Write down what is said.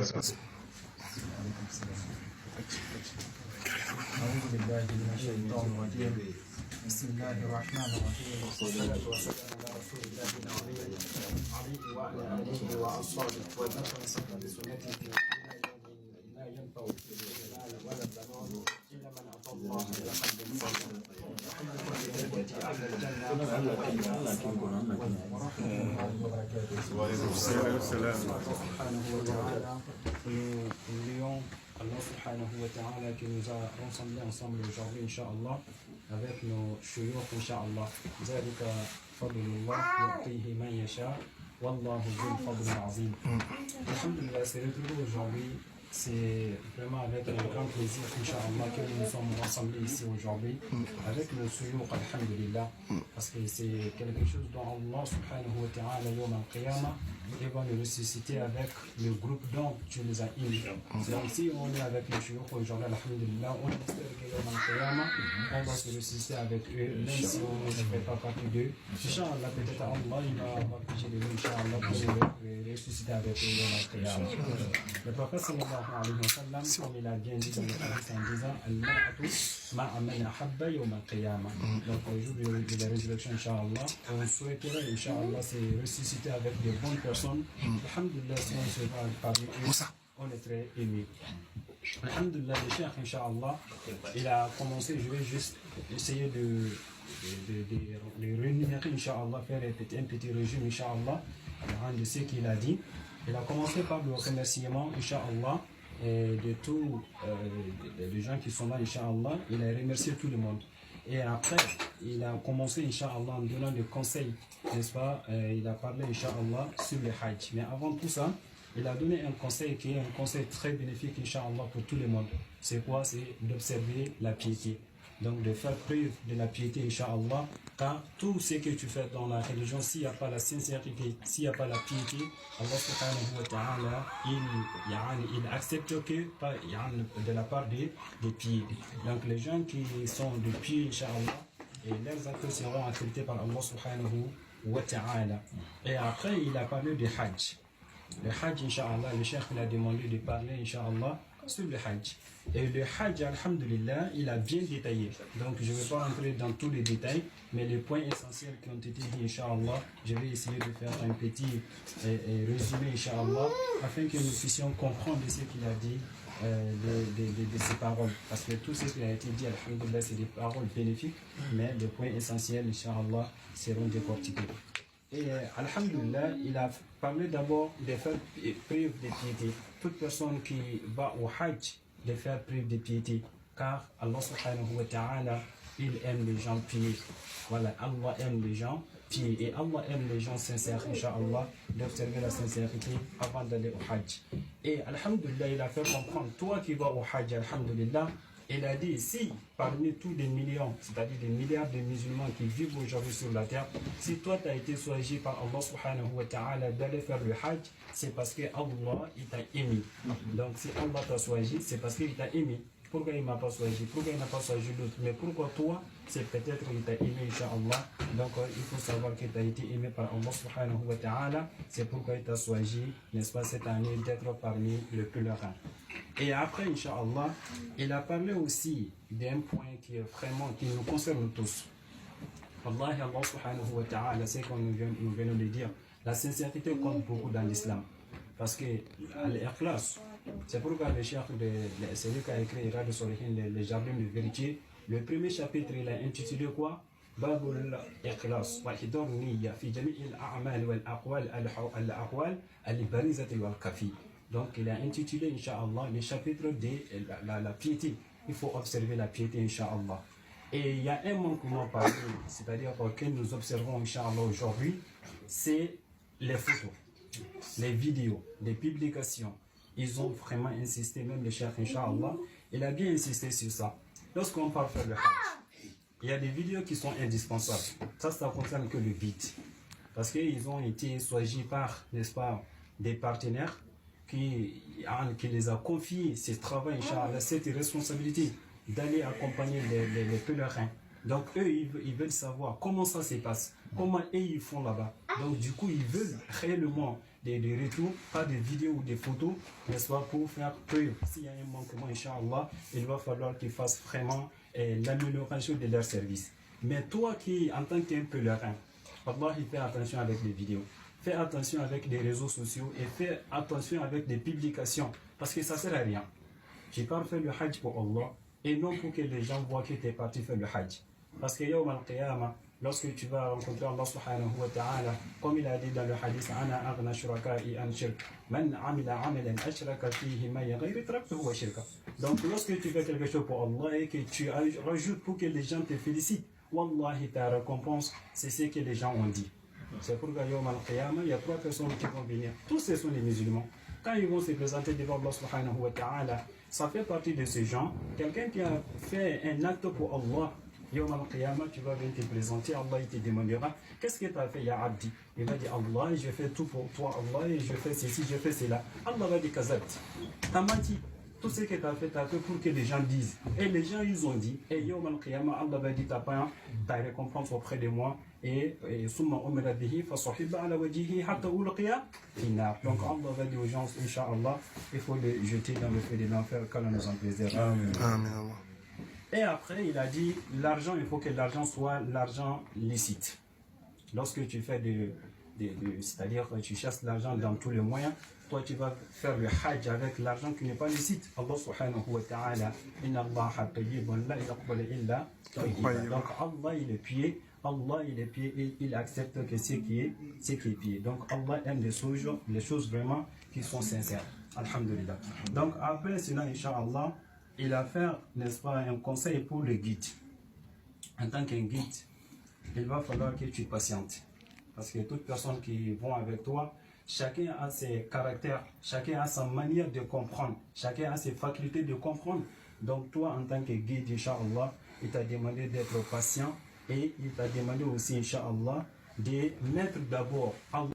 أعوذ بالله من الشيطان الرجيم. بسم الله الرحمن الرحيم. والصلاة والسلام على رسول الله النبي عليه وعلى آله وأصحابه ومن تمسك بسنته لا ينفع المال ولا البنون إلا من أتى الله بقلب سليم. أهل الجنة ورحمة الله وبركاته. سبحانه وتعالى. Allah subhanahu wa ta'ala qui nous a rassemblés ensemble aujourd'hui, Inch'Allah, avec nos shuyukh, Inch'Allah. ذلك فضل الله يعطيه من يشاء والله ذو الفضل العظيم. Alhamdulillah, c'est retrouvé aujourd'hui. C'est vraiment avec un grand plaisir, Inch'Allah, que nous nous sommes rassemblés ici aujourd'hui avec nos shuyukh, Alhamdulillah, parce que c'est quelque chose dont Allah subhanahu wa ta'ala yawm al-qiyamah et va nous ressusciter avec le groupe dont tu nous as émis. Donc si on est avec les shuyukh aujourd'hui, Alhamdulillah, on espère que yawm al-qiyamah, on va se ressusciter avec eux, même si on ne fait pas partie d'eux. Inch'Allah, peut-être Allah, il va piger de nous, Inch'Allah, pour nous ressusciter avec eux yawm al-qiyamah. Le prophète sallallahu alayhi wa sallam, comme il a bien dit dans le hadith en disant Al-mar'atu ma'a man ahabba yawm al-qiyamah. Donc le jour de la résurrection, Inch'Allah, on souhaiterait, Inch'Allah, se ressusciter avec de bonnes personnes. Alhamdulillah, si on se voit parmi eux, on est très ému. Alhamdulillah, le cheikh, Inch'Allah, il a commencé, je vais juste essayer de rémunérer, Inch'Allah, faire un petit régime, Inch'Allah, de ce qu'il a dit. Il a commencé par le remerciement, Inch'Allah, de tous les gens qui sont là, Inch'Allah. Il a remercié tout le monde. Et après, il a commencé, Inch'Allah, en donnant des conseils, n'est-ce pas? Il a parlé, Inch'Allah, sur le Hajj. Mais avant tout ça, il a donné un conseil qui est un conseil très bénéfique, Inch'Allah, pour tout le monde. C'est quoi? C'est d'observer la piété. Donc de faire preuve de la piété, Inch'Allah, car tout ce que tu fais dans la religion, s'il n'y a pas la sincérité, s'il n'y a pas la piété, Allah subhanahu wa ta'ala, il accepte que de la part des pieds. Donc les gens qui sont de pieds, Inch'Allah, et leurs actes seront acceptés par Allah subhanahu wa ta'ala. Et après, il a parlé de Hajj. Le Hajj, Inch'Allah, le cheikh a demandé de parler, Inch'Allah, sur le Hajj. Et le Hajj, Alhamdulillah, il a bien détaillé. Donc je ne vais pas rentrer dans tous les détails, mais les points essentiels qui ont été dit, Inch'Allah, je vais essayer de faire un petit résumé, Inch'Allah, afin que nous puissions comprendre ce qu'il a dit de ces paroles. Parce que tout ce qui a été dit, Alhamdulillah, c'est des paroles bénéfiques, mais les points essentiels, Inch'Allah, seront décortiqués. Et Alhamdulillah, il a parlé d'abord de faire preuve de piété. Toute personne qui va au Hajj, de faire preuve de piété, car Allah subhanahu wa ta'ala, il aime les gens pieux. Voilà, Allah aime les gens pieux et Allah aime les gens sincères, Inch'Allah, d'observer la sincérité avant d'aller au Hajj. Et Alhamdulillah, il a fait comprendre, toi qui vas au Hajj, Alhamdulillah, il a dit, si parmi tous les millions, c'est-à-dire des milliards de musulmans qui vivent aujourd'hui sur la terre, si toi tu as été choisi par Allah subhanahu wa ta'ala d'aller faire le Hajj, c'est parce que Allah il t'a aimé. Donc si Allah t'a choisi, c'est parce qu'il t'a aimé. Pourquoi il ne m'a pas choisi? Pourquoi il n'a pas choisi d'autres? Mais pourquoi toi? C'est peut-être qu'il t'a aimé, Inch'Allah. Donc il faut savoir que tu as été aimé par Allah subhanahu wa ta'ala. C'est pourquoi il t'a choisi, n'est-ce pas, cette année d'être parmi les pèlerins. Et après, Inch'Allah, il a parlé aussi d'un point qui est vraiment, qui nous concerne tous. Wallahi, Allah subhanahu wa ta'ala, c'est comme nous venons de dire, la sincérité compte beaucoup dans l'islam. Parce que l'ikhlas, c'est pourquoi le cheikh, celui qui a écrit Irad Solihin, les jardins de vérité, le premier chapitre, il a intitulé quoi? Babul ikhlas, wa hidor niyya, fi jami'il a'mal wal aqwal al-barizati wal kafi. Donc il a intitulé, Inch'Allah, le chapitre de la piété. Il faut observer la piété, Inch'Allah. Et il y a un manquement parmi, c'est-à-dire que nous observons, Inch'Allah, aujourd'hui, c'est les photos, les vidéos, les publications. Ils ont vraiment insisté, même le cheikh, Inch'Allah, il a bien insisté sur ça. Lorsqu'on parle faire le Hajj, il y a des vidéos qui sont indispensables. Ça concerne que le vide. Parce qu'ils ont été choisis par, n'est-ce pas, des partenaires qui les a confié ce travail, Inch'Allah, cette responsabilité d'aller accompagner les pèlerins. Donc eux, ils veulent savoir comment ça se passe, comment eux ils font là-bas. Donc du coup, ils veulent réellement des retours, pas de vidéos ou des photos, n'est-ce pas, pour faire preuve. S'il y a un manquement, Inch'Allah, il va falloir qu'ils fassent vraiment l'amélioration de leur service. Mais toi qui, en tant qu'un pèlerin, Allah, il fait attention avec les vidéos. Fais attention avec les réseaux sociaux et fais attention avec les publications parce que ça ne sert à rien. Tu pars faire le hajj pour Allah et non pour que les gens voient que tu es parti faire le hajj. Parce que yawm al-qiyamah, lorsque tu vas rencontrer Allah subhanahu wa ta'ala, comme il a dit dans le hadith, Ana aghna shuraka'i an shirk, man amila amalan ashraka fihi ma ghayri taraktuhu wa shirka. Donc lorsque tu fais quelque chose pour Allah et que tu rajoutes pour que les gens te félicitent, wallahi ta récompense, c'est ce que les gens ont dit. C'est pourquoi Yawm al-Qiyamah, il y a 3 personnes qui vont venir. Tous ce sont les musulmans. Quand ils vont se présenter devant Allah subhanahu wa ta'ala, ça fait partie de ces gens. Quelqu'un qui a fait un acte pour Allah, Yawm al-Qiyamah, tu vas venir te présenter, Allah il te demandera, qu'est-ce que tu as fait, Ya Abdi? Il va dire, Allah, je fais tout pour toi, Allah, et je fais ceci, je fais cela. Allah va dire, Kazabt, t'as menti. Tout ce que tu as fait pour que les gens disent. Et les gens, ils ont dit, et Yawm al-Qiyamah, Allah va dire, t'as pas ta récompense auprès de moi. Et summa umira bihi fasahiba ala wajhihi hatta ulqiya finnar. Donc Allah va dire aux gens, Inch'Allah, il faut les jeter dans le feu de l'enfer, qu'Allah nous en préserve. Amen. Et après, il a dit, l'argent, il faut que l'argent soit l'argent licite. Lorsque tu fais c'est-à-dire que tu chasses l'argent dans tous les moyens, toi tu vas faire le hajj avec l'argent qui n'est pas licite. Allah subhanahu wa ta'ala, inna Allah tayyibun la yaqbalu illa tayyiban. Donc Allah il est pied, Allah il est pied et il accepte que ce qui est pied. Donc Allah aime les choses vraiment qui sont sincères. Alhamdulillah. Donc après cela, Inch'Allah, il a fait, n'est-ce pas, un conseil pour le guide. En tant qu'un guide, il va falloir que tu patientes. Parce que toutes personnes qui vont avec toi, chacun a ses caractères, chacun a sa manière de comprendre, chacun a ses facultés de comprendre. Donc toi, en tant que guide, Inch'Allah, il t'a demandé d'être patient et il t'a demandé aussi, Inch'Allah, de mettre d'abord Allah